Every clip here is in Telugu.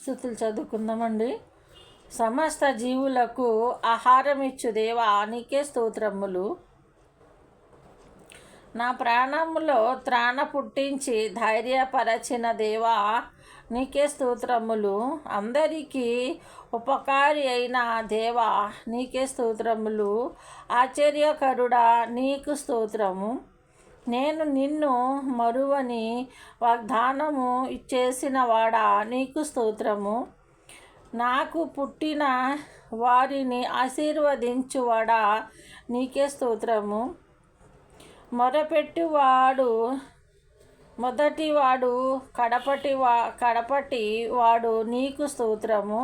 స్తుతులు చదువుకుందామండి. సమస్త జీవులకు ఆహారం ఇచ్చు దేవా నీకే స్తోత్రములు. నా ప్రాణములో త్రాణ పుట్టించి ధైర్యపరచిన దేవా నీకే స్తోత్రములు. అందరికీ ఉపకారి అయిన దేవా నీకే స్తోత్రములు. ఆశ్చర్యకరుడా నీకు స్తోత్రము. నేను నిన్ను మరువని వాగ్దానము చేసిన వాడా నీకు స్తోత్రము. నాకు పుట్టిన వారిని ఆశీర్వదించువాడా నీకే స్తోత్రము. మొరపెట్టువాడు మొదటివాడు కడపటి వాడు నీకు స్తోత్రము.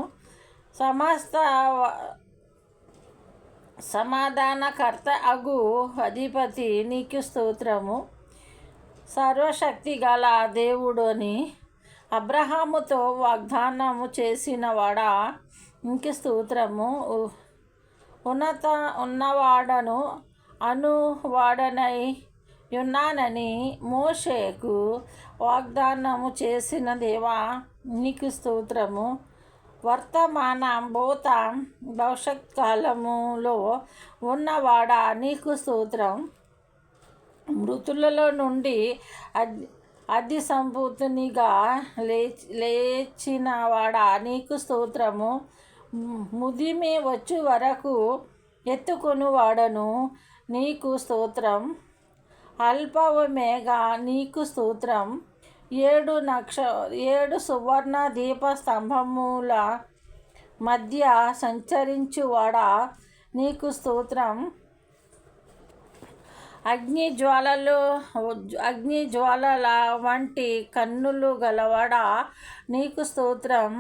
సమాధానకర్త అగు అధిపతి నీకు స్తోత్రము. సర్వశక్తి గల దేవుడని అబ్రహాముతో వాగ్దానము చేసిన వాడా నీకు స్తోత్రము. ఉన్నవాడను అనువాడనై ఉన్నానని మోషేకు వాగ్దానము చేసిన దేవా నీకు స్తోత్రము. వర్తమాన భూత భవిష్యత్ కాలములో ఉన్నవాడా నీకు స్తోత్రం. మృతులలో నుండి అతి సంపూర్ణిగా లేచిన వాడా నీకు స్తోత్రము. ముదిమి వచ్చు వరకు ఎత్తుకొని వాడను నీకు స్తోత్రం. అల్పవమేగా నీకు స్తోత్రం. 7 సువర్ణ దీప స్తంభముల మధ్య సంచరించువాడా నీకు స్తోత్రం. అగ్నిజ్వాలల వంటి కన్నులు గలవాడా నీకు స్తోత్రం.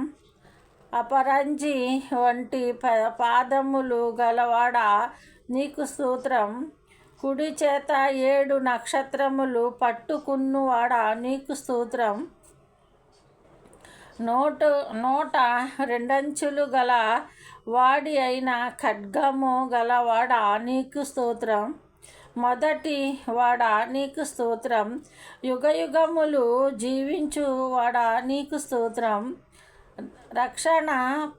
అపరంజి వంటి పాదములు గలవాడా నీకు స్తోత్రం. కుడి చేత 7 నక్షత్రములు పట్టుకున్నవాడా నీకు స్తోత్రం. నోట 2 అంచులు గల వాడి అయిన ఖడ్గము గలవాడా నీకు స్తోత్రం. మొదటి వాడా నీకు స్తోత్రం. యుగయుగములు జీవించువాడా నీకు స్తోత్రం. రక్షణ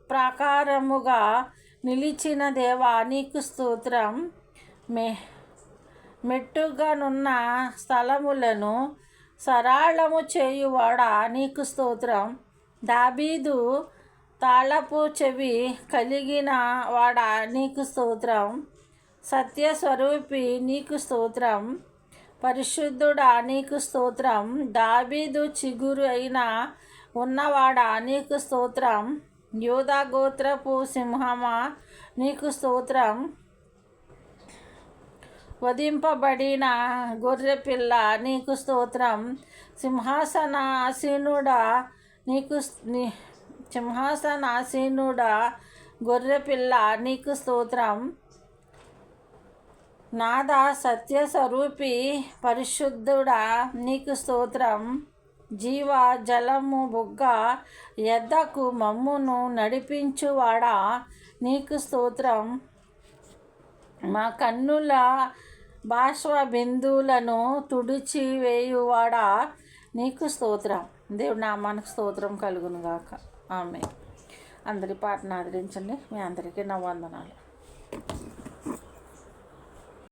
ప్రాకారముగా నిలిచిన దేవా నీకు స్తోత్రం. మెట్టుగానున్న స్థలములను సరళము చేయువాడా నీకు స్తోత్రం. దావీదు తాళపు చెవి కలిగిన వాడా నీకు స్తోత్రం. సత్యస్వరూపి నీకు స్తోత్రం. పరిశుద్ధుడా నీకు స్తోత్రం. దావీదు చిగురు అయిన ఉన్నవాడా నీకు స్తోత్రం. యూదా గోత్రపు సింహమా నీకు స్తోత్రం. వధింపబడిన గొర్రెపిల్ల నీకు స్తోత్రం. సింహాసనాసీనుడా గొర్రెపిల్ల నీకు స్తోత్రం. నాదా సత్యస్వరూపి పరిశుద్ధుడా నీకు స్తోత్రం. జీవ జలము బుగ్గ ఎద్దకు మమ్మును నడిపించువాడా నీకు స్తోత్రం. మా కన్నుల బాష్ప బిందువులను తుడిచి వేయువాడా నీకు స్తోత్రం. దేవుడి నామానికి స్తోత్రం కలుగును గాక. ఆమేన్. అందరి పాటను ఆదరించండి. మీ అందరికీ నా వందనాలు.